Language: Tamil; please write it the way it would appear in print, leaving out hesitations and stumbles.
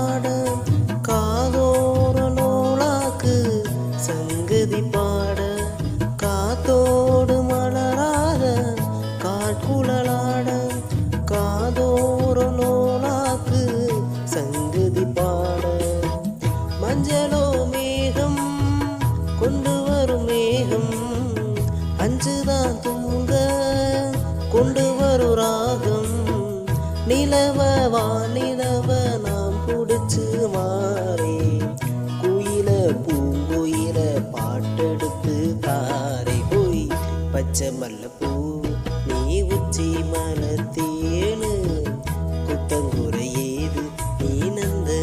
குழலாட காதோர நூலாக்கு சங்கதி பாட காத்தோடு மலராத காட்குழலாட காதோர நூலாக்கு சங்கதி பாட மஞ்சளோ மேகம் கொண்டு வரும் மேகம் அஞ்சுதான் தூங்க கொண்டு வரும் ராகம் நிலவ வானிலவ நாம் பிடிச்சு மாறே குயில பூங்குயில பாட்டெடுத்து தாரை போய் பச்சை மல்ல பூ நீ உச்சி மலை